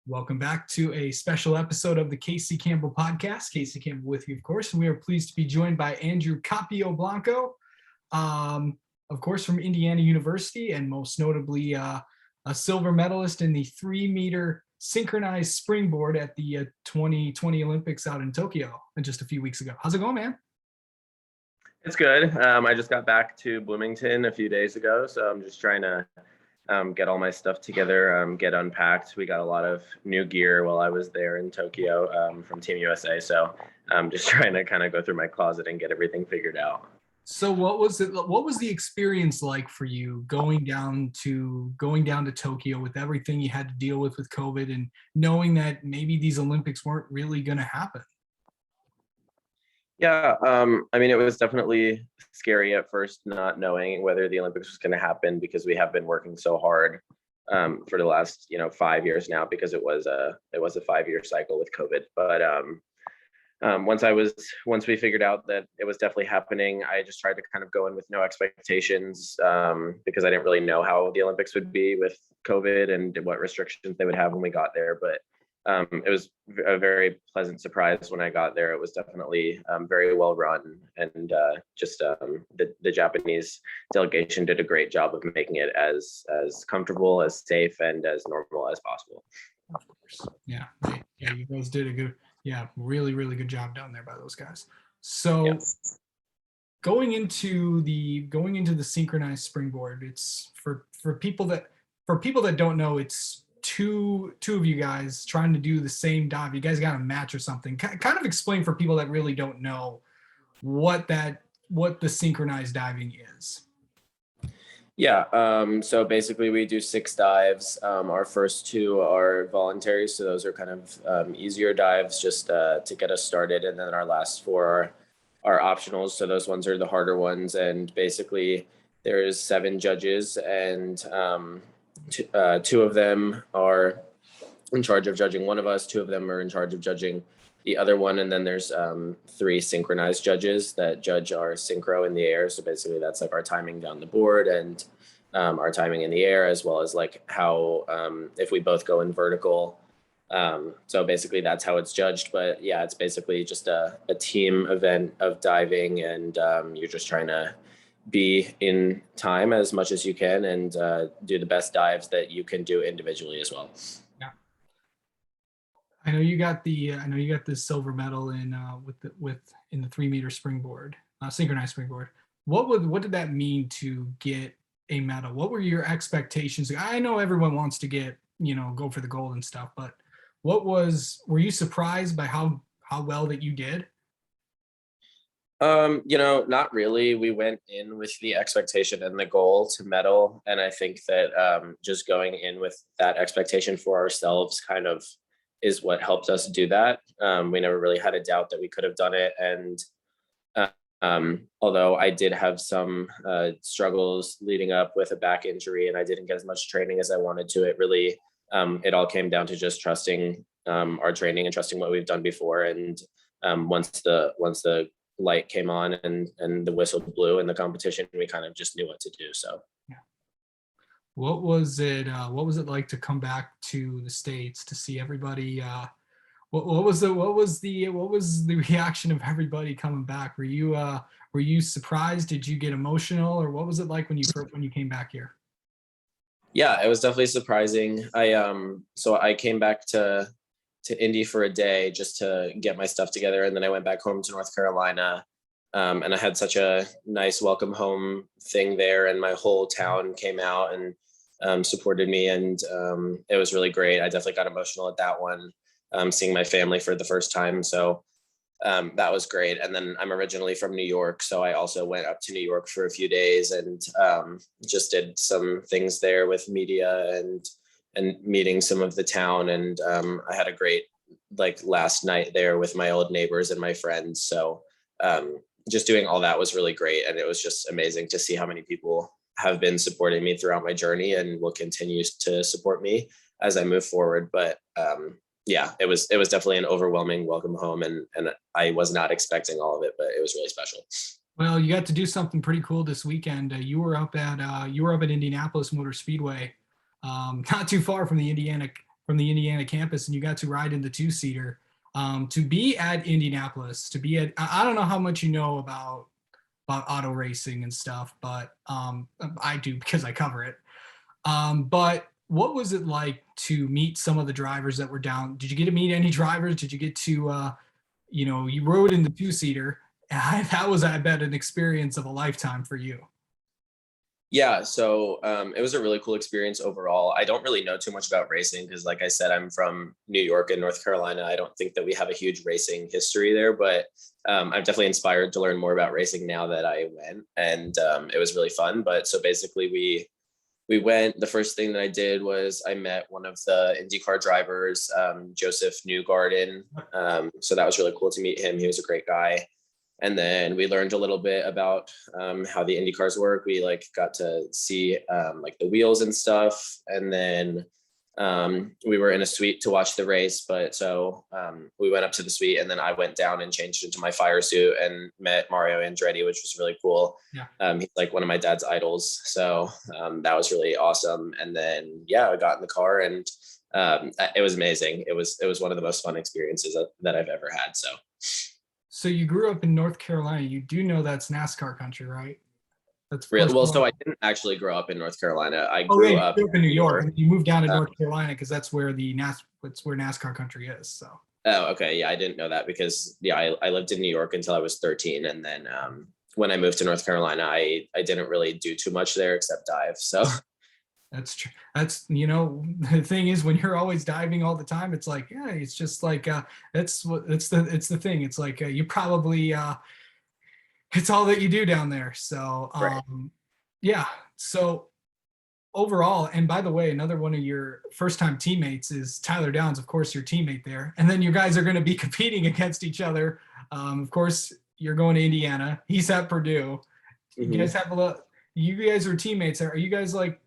Welcome back to a special episode of the Casey Campbell podcast. Casey Campbell with you, of course, and we are pleased to be joined by Andrew Capobianco, of course, from Indiana University, and most notably a silver medalist in the 3-meter synchronized springboard at the 2020 Olympics out in Tokyo just a few weeks ago. How's it going, man? It's good. I just got back to Bloomington a few days ago, so I'm just trying to get all my stuff together, get unpacked. We got a lot of new gear while I was there in Tokyo from Team USA, so I'm just trying to kind of go through my closet and get everything figured out. So what was the experience like for you going down to Tokyo with everything you had to deal with COVID and knowing that maybe these Olympics weren't really going to happen? Yeah, I mean, it was definitely scary at first, not knowing whether the Olympics was going to happen because we have been working so hard for the last 5 years now, because it was a 5-year cycle with COVID. But once we figured out that it was definitely happening, I just tried to kind of go in with no expectations because I didn't really know how the Olympics would be with COVID and what restrictions they would have when we got there. But it was a very pleasant surprise when I got there. It was definitely very well run, and the Japanese delegation did a great job of making it as comfortable, as safe, and as normal as possible. Of course, yeah, you guys did a good, really good job down there by those guys. So yeah. Going into the synchronized springboard, it's for people that don't know, it's two of you guys trying to do the same dive. You guys got a match or something. Kind of explain for people that really don't know what the synchronized diving is. Yeah, so basically we do 6 dives. Our first 2 are voluntary, so those are kind of easier dives just to get us started, and then our last 4 are optionals, so those ones are the harder ones. And basically there's 7 judges, and 2 of them are in charge of judging one of us, 2 of them are in charge of judging the other one, and then there's 3 synchronized judges that judge our synchro in the air. So basically that's like our timing down the board and our timing in the air, as well as like how if we both go in vertical. So basically that's how it's judged. But yeah, it's basically just a team event of diving, and you're just trying to be in time as much as you can and do the best dives that you can do individually as well. Yeah, I know you got the silver medal in in the 3-meter springboard, synchronized springboard. What did that mean to get a medal? What were your expectations? I know everyone wants to get go for the gold and stuff, but were you surprised by how well that you did? Not really. We went in with the expectation and the goal to medal. And I think that just going in with that expectation for ourselves kind of is what helped us do that. We never really had a doubt that we could have done it. And although I did have some struggles leading up with a back injury, and I didn't get as much training as I wanted to, it really, it all came down to just trusting our training and trusting what we've done before. And once the light came on and the whistle blew in the competition, we kind of just knew what to do. So yeah. What was it like to come back to the States to see everybody? What was the reaction of everybody coming back? Were you surprised? Did you get emotional, or what was it like when you came back here? Yeah, it was definitely surprising. So I came back to Indy for a day just to get my stuff together, and then I went back home to North Carolina, and I had such a nice welcome home thing there, and my whole town came out and supported me, and it was really great. I definitely got emotional at that one, seeing my family for the first time, so that was great. And then I'm originally from New York, so I also went up to New York for a few days and just did some things there with media and meeting some of the town. And I had a great last night there with my old neighbors and my friends. So just doing all that was really great. And it was just amazing to see how many people have been supporting me throughout my journey and will continue to support me as I move forward. But yeah, it was definitely an overwhelming welcome home, and I was not expecting all of it, but it was really special. Well, you got to do something pretty cool this weekend. You were up at Indianapolis Motor Speedway, not too far from the from the Indiana campus, and you got to ride in the two-seater. To be at Indianapolis, to be at, I don't know how much you know about auto racing and stuff, but I do because I cover it. But what was it like to meet some of the drivers that were down? Did you get to meet any drivers? Did you get to, you rode in the two-seater. That was, I bet, an experience of a lifetime for you. Yeah, so it was a really cool experience overall. I don't really know too much about racing because, like I said, I'm from New York and North Carolina. I don't think that we have a huge racing history there, but I'm definitely inspired to learn more about racing now that I went, and it was really fun. But so basically, we went. The first thing that I did was I met one of the IndyCar drivers, Joseph Newgarden. So that was really cool to meet him. He was a great guy. And then we learned a little bit about how the Indy cars work. We like got to see like the wheels and stuff. And then we were in a suite to watch the race. But so we went up to the suite, and then I went down and changed into my fire suit and met Mario Andretti, which was really cool. Yeah. He's like one of my dad's idols. So that was really awesome. And then, yeah, I got in the car, and it was amazing. It was one of the most fun experiences that I've ever had. So you grew up in North Carolina. You do know that's NASCAR country, right? That's Real well. So I didn't actually grow up in North Carolina. I grew up in New York, and you moved down to North Carolina because that's where NASCAR country is. So. Oh, okay. Yeah, I didn't know that because I lived in New York until I was 13, and then when I moved to North Carolina, I didn't really do too much there except dive. So. That's true. That's, the thing is, when you're always diving all the time, it's like, yeah, it's just like, it's the thing. It's like, you probably, it's all that you do down there. So, Right. Yeah. So overall, and by the way, another one of your first time teammates is Tyler Downs, of course, your teammate there. And then you guys are going to be competing against each other. Of course, you're going to Indiana. He's at Purdue. Mm-hmm. You guys have you guys are teammates. Are you guys like,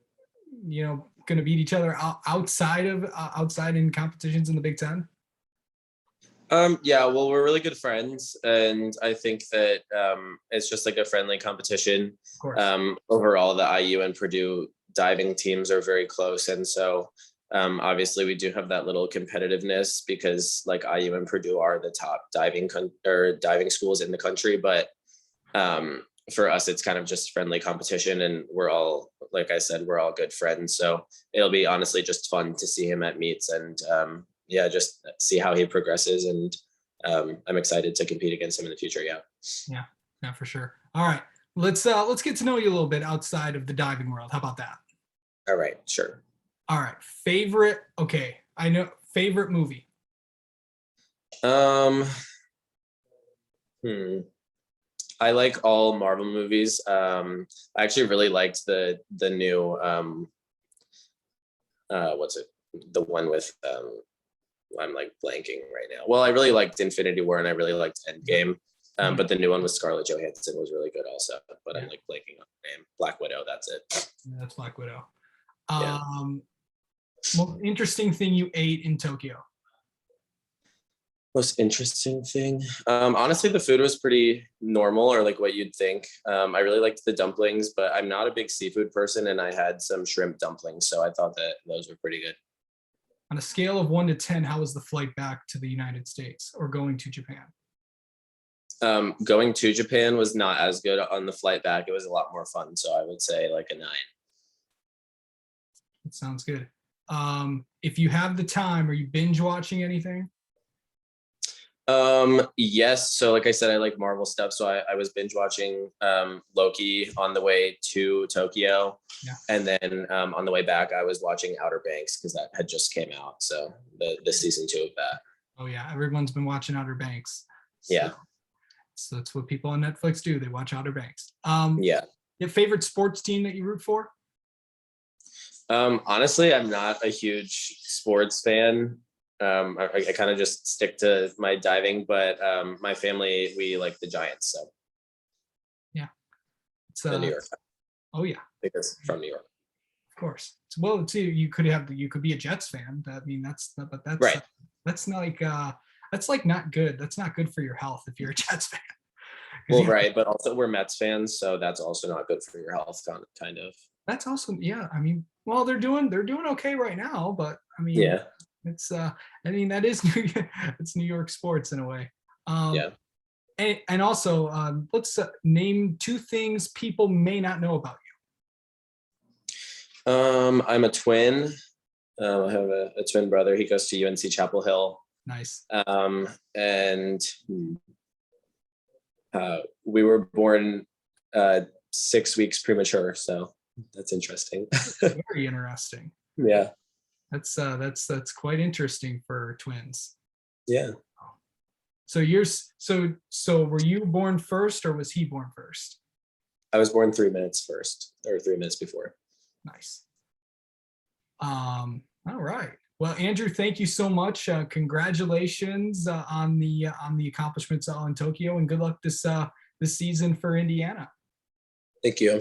going to beat each other outside in competitions in the Big Ten? Yeah, well, we're really good friends, and I think that it's just like a friendly competition. Of course. Overall, the IU and Purdue diving teams are very close, and so obviously we do have that little competitiveness because like IU and Purdue are the top diving schools in the country, but for us, it's kind of just friendly competition, and we're all, like I said, we're all good friends. So it'll be honestly just fun to see him at meets and yeah, just see how he progresses. And I'm excited to compete against him in the future. Yeah. Yeah, for sure. All right, let's get to know you a little bit outside of the diving world. How about that? All right, sure. All right, favorite. Okay, I know favorite movie. I like all Marvel movies. I actually really liked the new what's it? The one with I'm like blanking right now. Well, I really liked Infinity War and I really liked Endgame. But the new one with Scarlett Johansson was really good also. But I'm like blanking on the name. Black Widow, that's it. Yeah, that's Black Widow. Yeah. Most interesting thing you ate in Tokyo? Most interesting thing, honestly, the food was pretty normal, or like what you'd think. I really liked the dumplings, but I'm not a big seafood person, and I had some shrimp dumplings, so I thought that those were pretty good. On a scale of 1 to 10, how was the flight back to the United States or going to Japan? Going to Japan was not as good. On the flight back, it was a lot more fun, so I would say like a 9. That sounds good. If you have the time, are you binge watching anything? Yes. So like I said, I like Marvel stuff. So I was binge watching Loki on the way to Tokyo. Yeah. And then on the way back, I was watching Outer Banks because that had just came out. So the season 2 of that. Oh yeah, everyone's been watching Outer Banks. So, yeah. So that's what people on Netflix do. They watch Outer Banks. Yeah. Your favorite sports team that you root for? Honestly, I'm not a huge sports fan. I kind of just stick to my diving, but my family, we like the Giants. So yeah, it's the New York. Oh yeah, because from New York. Of course. Well, too, you could be a Jets fan. I mean, that's right. That's not like that's like not good. That's not good for your health if you're a Jets fan. Well, right, but also we're Mets fans, so that's also not good for your health, kind of. That's awesome. Yeah, I mean, well, they're doing okay right now, but I mean, yeah, It's I mean, that is it's New York sports in a way. Yeah. And also, let's name 2 things people may not know about you. I'm a twin. I have a twin brother. He goes to UNC Chapel Hill. Nice. And we were born 6 weeks premature, so that's interesting. Very interesting. Yeah. That's quite interesting for twins. Yeah. So were you born first or was he born first? I was born 3 minutes first, or 3 minutes before. Nice. All right. Well, Andrew, thank you so much. Congratulations on the accomplishments in Tokyo, and good luck this season for Indiana. Thank you.